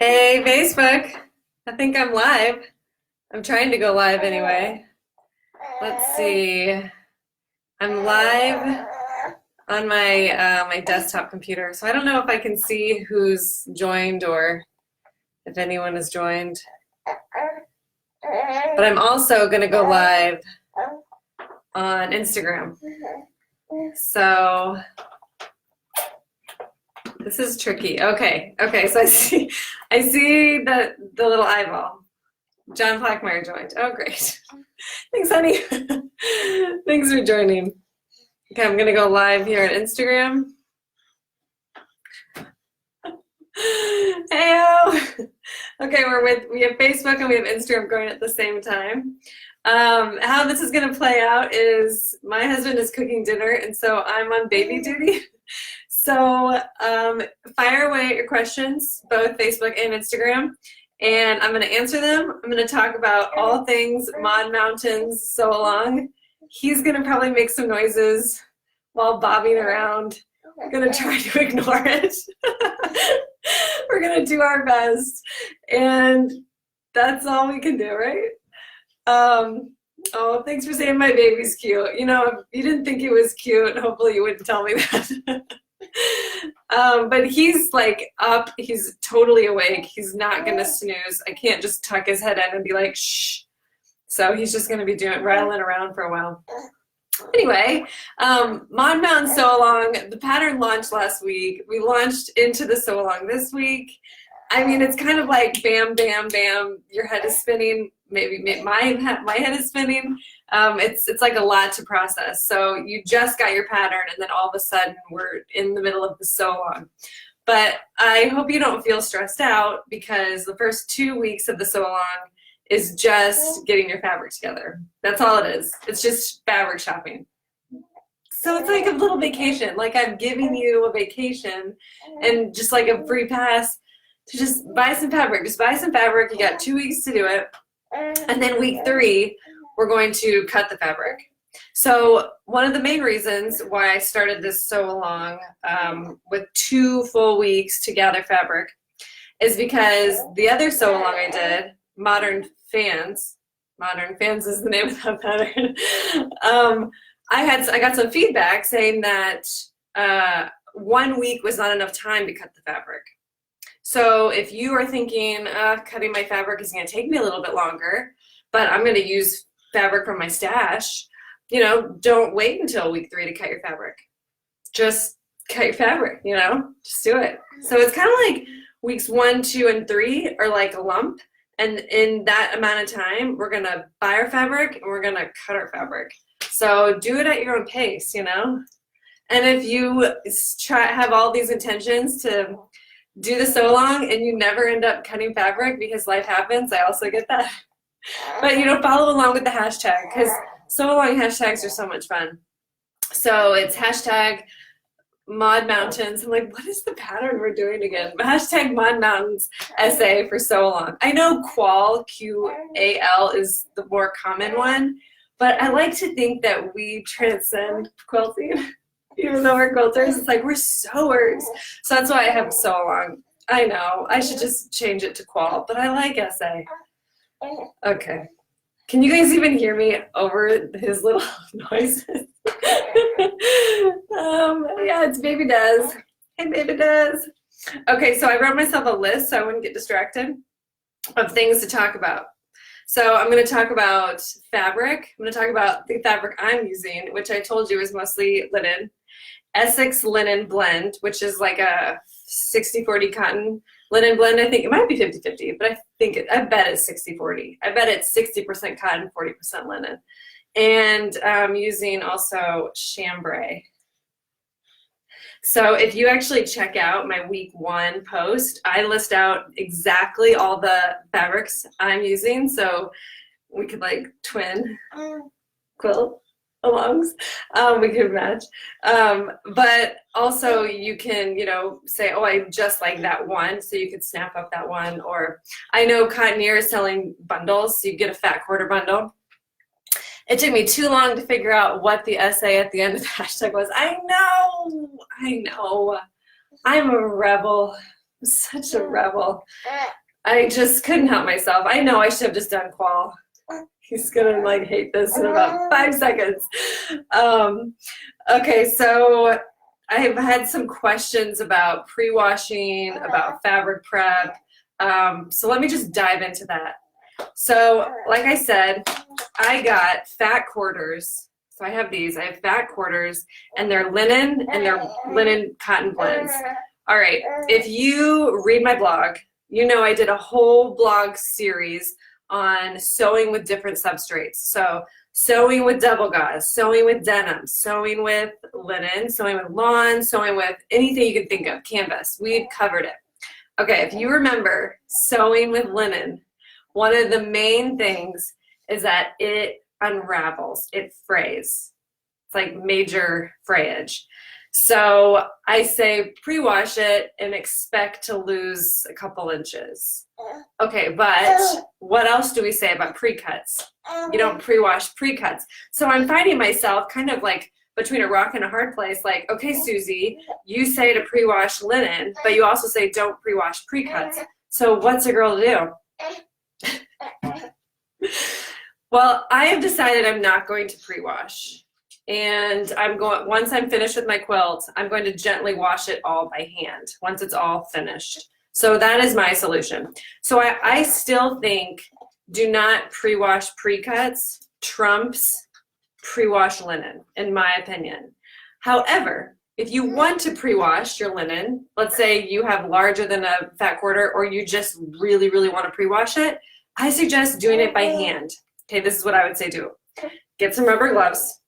Hey, Facebook. I think I'm live. I'm trying to go live anyway. Let's see. I'm live on my desktop computer, so I don't know if I can see who's joined or if anyone has joined. But I'm also going to go live on Instagram. So this is tricky. Okay, so I see the little eyeball. John Blackmeyer joined. Oh, great. Thanks, honey. Thanks for joining. Okay, I'm gonna go live here on Instagram. Heyo. Okay, we have Facebook and we have Instagram going at the same time. How this is gonna play out is my husband is cooking dinner, and so I'm on baby duty. So fire away your questions, both Facebook and Instagram, and I'm going to answer them. I'm going to talk about all things Mod Mountains sew along. He's going to probably make some noises while bobbing around. I'm going to try to ignore it. We're going to do our best, and that's all we can do, right? Oh, thanks for saying my baby's cute. You know, if you didn't think he was cute, hopefully you wouldn't tell me that. But he's like up, he's totally awake, he's not gonna snooze. I can't just tuck his head in and be like, shh. So he's just gonna be rattling around for a while. Anyway, Mod Mountain Sew Along, the pattern launched last week. We launched into the Sew Along this week. I mean, it's kind of like bam, bam, bam, your head is spinning. Maybe my head is spinning. It's like a lot to process. So you just got your pattern, and then all of a sudden we're in the middle of the sew along. But I hope you don't feel stressed out, because the first 2 weeks of the sew along is just getting your fabric together. That's all it is. It's just fabric shopping. So it's like a little vacation. Like I'm giving you a vacation and just like a free pass to just buy some fabric. Just buy some fabric. You got 2 weeks to do it. And then week 3, we're going to cut the fabric. So one of the main reasons why I started this sew along with 2 full weeks to gather fabric is because the other sew along I did, Modern Fans is the name of that pattern. I got some feedback saying that 1 week was not enough time to cut the fabric. So if you are thinking, cutting my fabric is going to take me a little bit longer, but I'm going to use fabric from my stash, you know, don't wait until week 3 to cut your fabric. Just cut your fabric, you know, just do it. So it's kind of like weeks 1, 2, and 3 are like a lump. And in that amount of time, we're going to buy our fabric and we're going to cut our fabric. So do it at your own pace, you know. And if you have all these intentions to do the sew along and you never end up cutting fabric because life happens, I also get that. But you know, follow along with the hashtag, because sew along hashtags are so much fun. So it's hashtag Mod Mountains. I'm like, what is the pattern we're doing again? Hashtag Mod Mountains SA for sew along. I know Qual, Q-A-L, is the more common one, but I like to think that we transcend quilting. Even though we're quilters, it's like we're sewers. So that's why I have sew along. I know, I should just change it to Qual, but I like SA. Okay. Can you guys even hear me over his little noises? Yeah, it's Baby Des. Hey, Baby Des. Okay, so I wrote myself a list so I wouldn't get distracted of things to talk about. So I'm going to talk about fabric. I'm going to talk about the fabric I'm using, which I told you is mostly linen. Essex linen blend, which is like a 60-40 cotton linen blend. I think it might be 50-50, but I bet it's 60-40. I bet it's 60% cotton, 40% linen. And I'm using also chambray. So if you actually check out my week 1 post, I list out exactly all the fabrics I'm using, so we could like twin quilt alongs. We could match. But also you can, you know, say, oh, I just like that one, so you could snap up that one. Or I know Cotoneer is selling bundles, so you get a fat quarter bundle. It took me too long to figure out what the essay at the end of the hashtag was. I know. I'm a rebel. I'm such a rebel. I just couldn't help myself. I know I should have just done qual. He's gonna like hate this in about 5 seconds. Okay, so I've had some questions about pre-washing, about fabric prep. So let me just dive into that. So like I said, I got fat quarters. So I have these. I have fat quarters, and they're linen, and they're linen cotton blends. All right, if you read my blog, you know I did a whole blog series on sewing with different substrates. So sewing with double gauze, sewing with denim, sewing with linen, sewing with lawn, sewing with anything you can think of, canvas. We've covered it. Okay, if you remember sewing with linen, one of the main things is that it unravels, it frays. It's like major frayage. So I say pre-wash it and expect to lose a couple inches. Okay, but what else do we say about pre-cuts? You don't pre-wash pre-cuts. So I'm finding myself kind of like between a rock and a hard place, like, okay, Susie, you say to pre-wash linen, but you also say don't pre-wash pre-cuts. So what's a girl to do? Well, I have decided I'm not going to pre-wash. And once I'm finished with my quilt, I'm going to gently wash it all by hand once it's all finished. So that is my solution. So I still think do not pre-wash pre-cuts trumps pre-wash linen, in my opinion. However, if you want to pre-wash your linen, let's say you have larger than a fat quarter, or you just really, really want to pre-wash it, I suggest doing it by hand. Okay, this is what I would say do. Get some rubber gloves.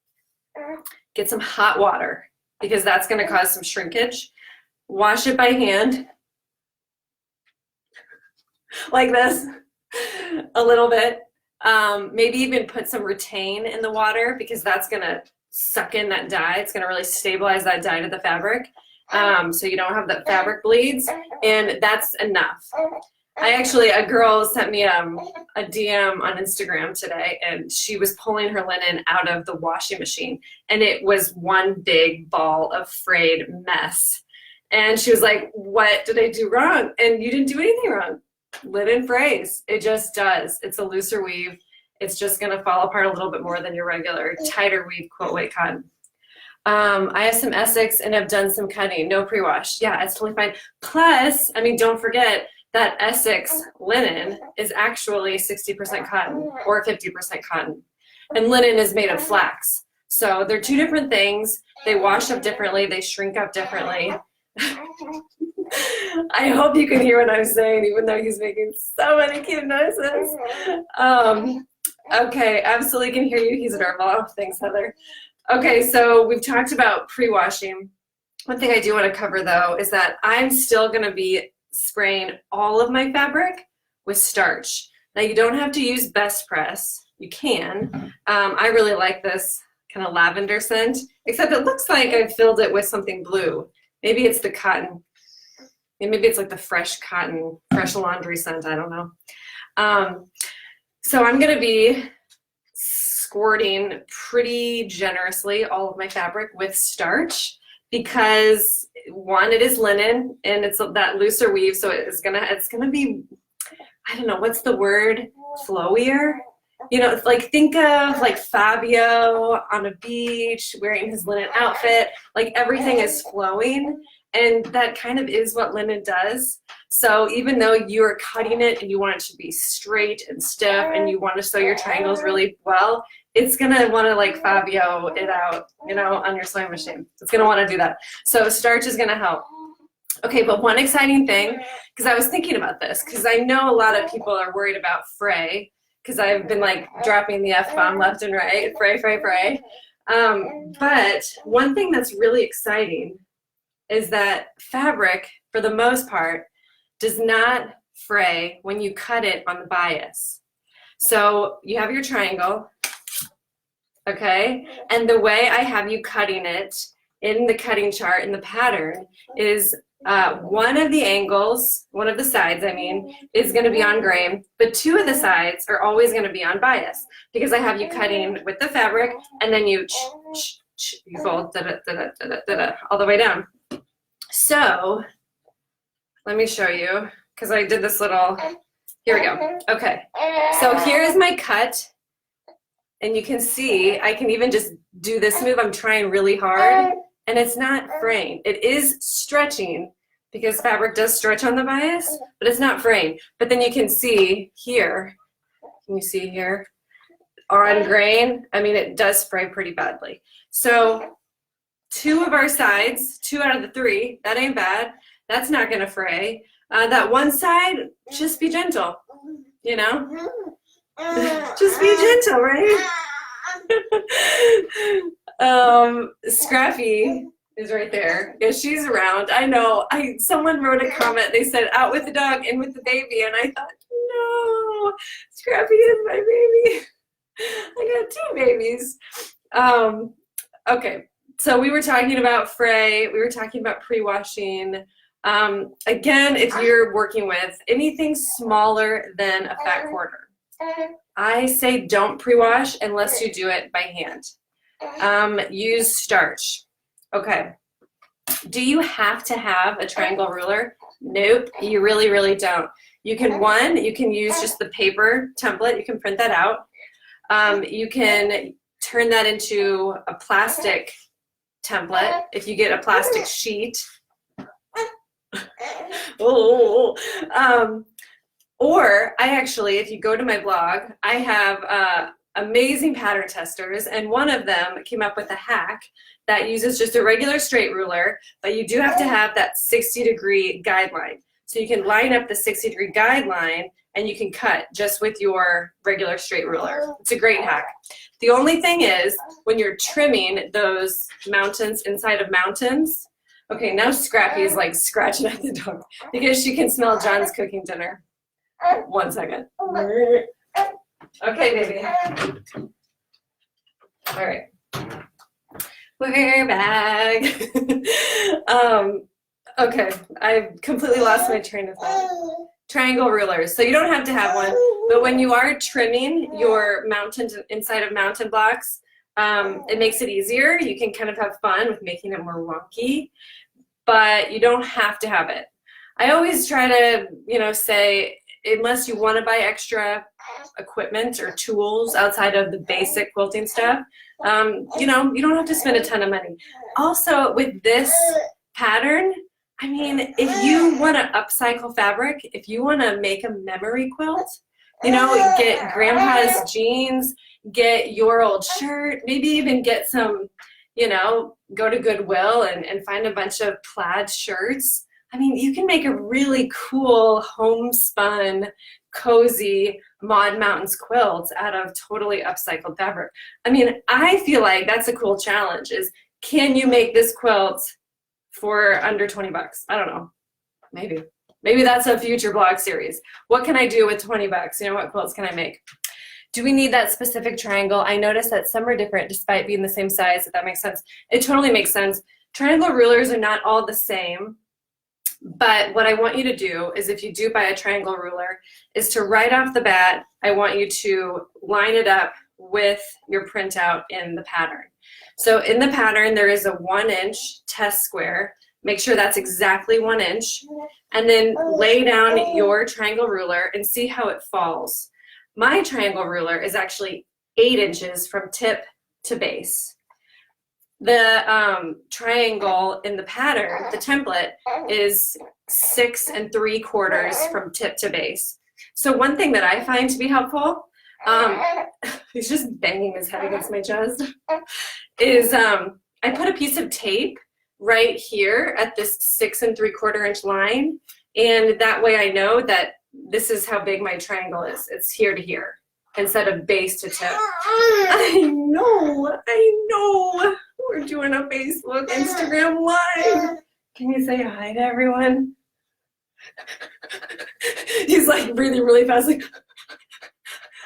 Get some hot water, because that's going to cause some shrinkage. Wash it by hand, like this, a little bit. Maybe even put some retain in the water, because that's going to suck in that dye. It's going to really stabilize that dye to the fabric, so you don't have the fabric bleeds, and that's enough. A girl sent me a DM on Instagram today, and she was pulling her linen out of the washing machine, and it was one big ball of frayed mess. And she was like, what did I do wrong? And you didn't do anything wrong. Linen frays. It just does. It's a looser weave. It's just going to fall apart a little bit more than your regular tighter weave quilt weight cotton. I have some Essex and have done some cutting. No pre-wash. Yeah, it's totally fine. Plus, I mean, don't forget, that Essex linen is actually 60% cotton or 50% cotton. And linen is made of flax. So they're two different things. They wash up differently. They shrink up differently. I hope you can hear what I'm saying, even though he's making so many cute noises. Okay, absolutely can hear you. He's adorable. Thanks, Heather. Okay, so we've talked about pre-washing. One thing I do want to cover, though, is that I'm still going to be spraying all of my fabric with starch. Now, you don't have to use Best Press. You can. I really like this kind of lavender scent, except it looks like I've filled it with something blue. Maybe it's the cotton. Maybe it's like the fresh cotton, fresh laundry scent. I don't know. So I'm going to be squirting pretty generously all of my fabric with starch, because one, it is linen and it's that looser weave, so it's gonna be, I don't know, what's the word, flowier? You know, like think of like Fabio on a beach wearing his linen outfit, like everything is flowing, and that kind of is what linen does. So even though you're cutting it and you want it to be straight and stiff and you want to sew your triangles really well, it's gonna want to like Fabio it out, you know, on your sewing machine. It's gonna want to do that. So starch is gonna help. Okay, but one exciting thing, because I was thinking about this, because I know a lot of people are worried about fray, because I've been like dropping the F-bomb left and right, fray, fray, fray. But one thing that's really exciting is that fabric, for the most part, does not fray when you cut it on the bias. So you have your triangle, okay? And the way I have you cutting it in the cutting chart, in the pattern, is one of the angles, one of the sides, I mean, is going to be on grain, but two of the sides are always going to be on bias, because I have you cutting with the fabric, and then you fold all the way down. So Let me show you, because I did this little, here we go. Okay, so here's my cut, and you can see, I can even just do this move. I'm trying really hard, and it's not fraying. It is stretching, because fabric does stretch on the bias, but it's not fraying. But then you can see here, can you see here, on grain, I mean, it does fray pretty badly. So 2 of our sides, 2 out of the 3, that ain't bad. That's not gonna fray. That one side, just be gentle, you know? Just be gentle, right? Scrappy is right there. Yeah, she's around. I know. Someone wrote a comment. They said, out with the dog, in with the baby. And I thought, no, Scrappy is my baby. I got 2 babies. Okay, so we were talking about fray. We were talking about pre-washing. Again, if you're working with anything smaller than a fat quarter, I say don't pre-wash unless you do it by hand. Use starch. Okay. Do you have to have a triangle ruler? Nope, you really, really don't. You can use just the paper template. You can print that out. You can turn that into a plastic template if you get a plastic sheet. Oh, or if you go to my blog, I have amazing pattern testers, and one of them came up with a hack that uses just a regular straight ruler, but you do have to have that 60-degree guideline. So you can line up the 60-degree guideline and you can cut just with your regular straight ruler. It's a great hack. The only thing is, when you're trimming those mountains inside of mountains, okay, now Scrappy is like scratching at the dog because she can smell John's cooking dinner. 1 second. Okay, baby. All right. We're back. Okay, I completely lost my train of thought. Triangle rulers. So you don't have to have one, but when you are trimming your mountains inside of mountain blocks, it makes it easier. You can kind of have fun with making it more wonky, but you don't have to have it. I always try to, say, unless you want to buy extra equipment or tools outside of the basic quilting stuff, you don't have to spend a ton of money. Also, with this pattern, I mean, if you want to upcycle fabric, if you want to make a memory quilt, get grandpa's jeans, get your old shirt, maybe even get some, go to Goodwill and find a bunch of plaid shirts. I mean, you can make a really cool homespun, cozy Maud Mountains quilt out of totally upcycled fabric. I mean, I feel like that's a cool challenge is, can you make this quilt for under 20 bucks? I don't know. Maybe that's a future blog series. What can I do with 20 bucks? What quilts can I make? Do we need that specific triangle? I noticed that some are different despite being the same size, if that makes sense. It totally makes sense. Triangle rulers are not all the same. But what I want you to do is, if you do buy a triangle ruler, is to right off the bat, I want you to line it up with your printout in the pattern. So in the pattern, there is a 1-inch test square. Make sure that's exactly 1 inch. And then lay down your triangle ruler and see how it falls. My triangle ruler is actually 8 inches from tip to base. The triangle in the pattern, the template, is 6 3/4 from tip to base. So one thing that I find to be helpful, he's just banging his head against my chest, is I put a piece of tape right here at this 6 3/4 inch line, and that way I know that this is how big my triangle is. It's here to here instead of base to tip. I know. We're doing a Facebook, Instagram live. Can you say hi to everyone? He's like breathing really fast, like,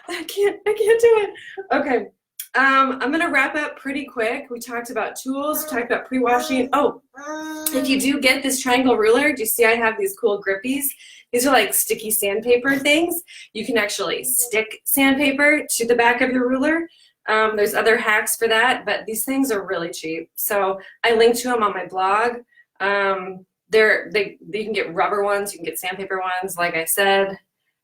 I can't do it. Okay, I'm gonna wrap up pretty quick. We talked about tools, we talked about pre-washing. Oh, if you do get this triangle ruler, do you see I have these cool grippies? These are like sticky sandpaper things. You can actually stick sandpaper to the back of your ruler. There's other hacks for that, but these things are really cheap. So I linked to them on my blog. You can get rubber ones, you can get sandpaper ones, like I said.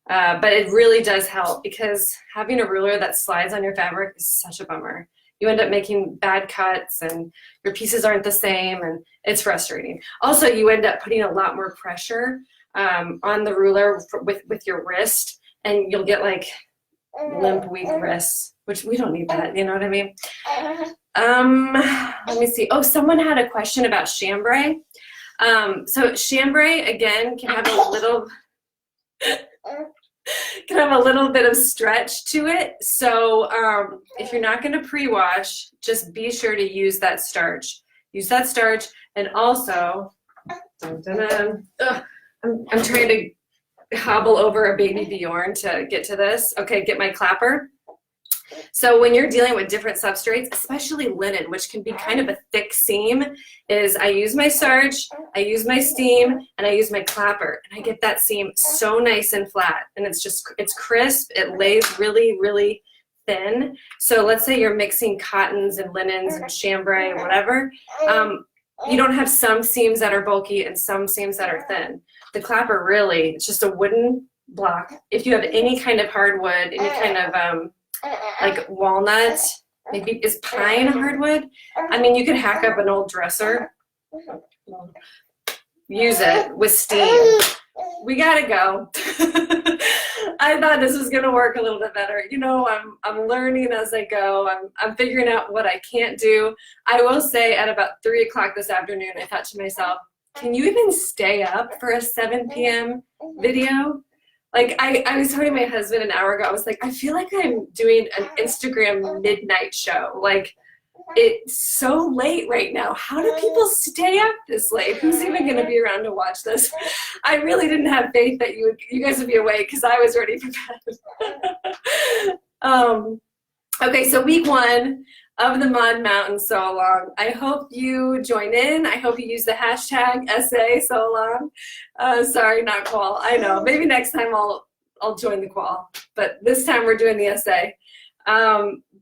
But it really does help because having a ruler that slides on your fabric is such a bummer. You end up making bad cuts and your pieces aren't the same, and it's frustrating. Also, you end up putting a lot more pressure on the ruler with your wrist, and you'll get like limp, weak wrists, which we don't need that, you know what I mean? Let me see. Oh, someone had a question about chambray. So chambray, again, can have a little bit of stretch to it. So if you're not going to pre-wash, just be sure to use that starch. Use that starch, and also, I'm trying to hobble over a baby Bjorn to get to this. Okay, get my clapper. So when you're dealing with different substrates, especially linen, which can be kind of a thick seam, is I use my starch, I use my steam, and I use my clapper, and I get that seam so nice and flat, and it's crisp, it lays really, really thin. So let's say you're mixing cottons and linens and chambray and whatever, you don't have some seams that are bulky and some seams that are thin. The clapper really, it's just a wooden block. If you have any kind of hardwood, any kind of like walnut, maybe is pine a hardwood? I mean, you could hack up an old dresser, use it with steam. We gotta go. I thought this was gonna work a little bit better. You know, I'm learning as I go. I'm figuring out what I can't do. I will say at about 3 o'clock this afternoon, I thought to myself, can you even stay up for a 7 p.m. video? Like, I was telling my husband an hour ago, I was like, I feel like I'm doing an Instagram midnight show. Like, it's so late right now. How do people stay up this late? Who's even going to be around to watch this? I really didn't have faith that you guys would be awake because I was ready for bed. Okay, so week 1 of the Mod Mountain So Long. I hope you join in. I hope you use the hashtag essay so long. Sorry, not qual. I know. Maybe next time I'll join the qual. But this time we're doing the essay.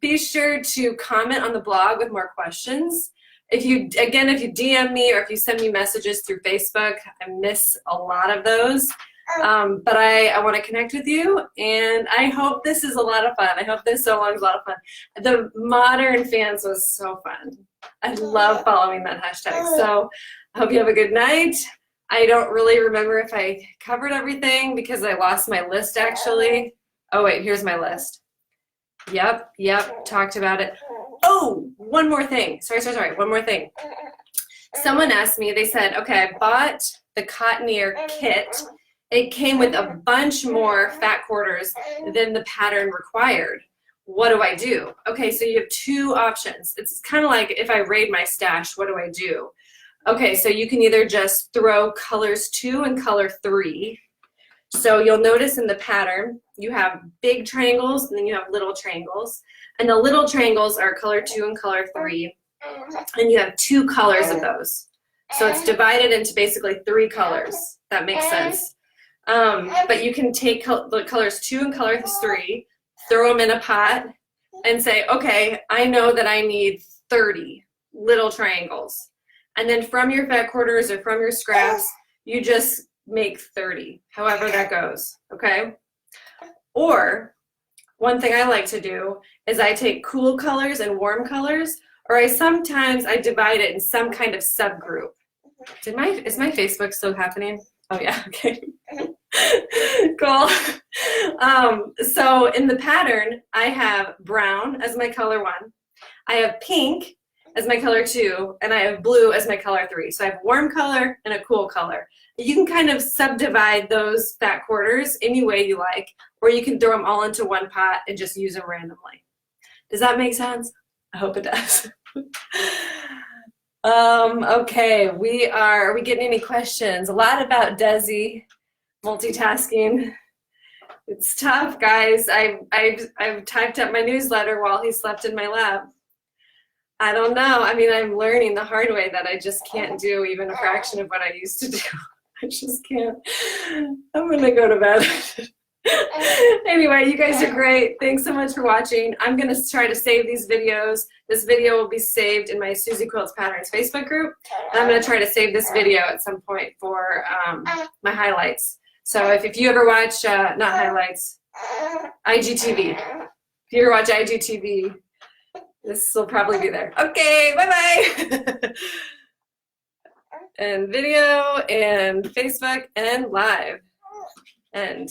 Be sure to comment on the blog with more questions. If you DM me or if you send me messages through Facebook, I miss a lot of those. But I want to connect with you, and I hope this is a lot of fun. I hope this So Long is a lot of fun. The Modern Fans was so fun. I love following that hashtag. So I hope you have a good night. I don't really remember if I covered everything because I lost my list actually. Oh wait, here's my list. Yep, talked about it. Oh, one more thing. Sorry, one more thing. Someone asked me, they said, okay, I bought the Cottonier kit. It came with a bunch more fat quarters than the pattern required. What do I do? Okay, so you have 2 options. It's kind of like if I raid my stash, what do I do? Okay, so you can either just throw colors 2 and color 3. So you'll notice in the pattern, you have big triangles and then you have little triangles. And the little triangles are color 2 and color 3. And you have 2 colors of those. So it's divided into basically 3 colors. That makes sense. But you can take the colors 2 and color 3, throw them in a pot, and say, okay, I know that I need 30 little triangles. And then from your fat quarters or from your scraps, you just make 30, however that goes, okay? Or one thing I like to do is I take cool colors and warm colors, or sometimes I divide it in some kind of subgroup. Is my Facebook still happening? Oh yeah, okay. Cool. So in the pattern, I have brown as my color 1. I have pink as my color 2, and I have blue as my color 3. So I have warm color and a cool color. You can kind of subdivide those fat quarters any way you like, or you can throw them all into one pot and just use them randomly. Does that make sense? I hope it does. Okay, are we getting any questions? A lot about Desi, multitasking. It's tough, guys. I've typed up my newsletter while he slept in my lap. I don't know. I mean, I'm learning the hard way that I just can't do even a fraction of what I used to do. I just can't. I'm gonna go to bed. Anyway, you guys are great. Thanks so much for watching. I'm going to try to save these videos. This video will be saved in my Susie Quilts Patterns Facebook group. And I'm going to try to save this video at some point for my highlights. So if you ever watch, not highlights, IGTV. If you ever watch IGTV, this will probably be there. Okay, bye-bye. And video and Facebook and live. And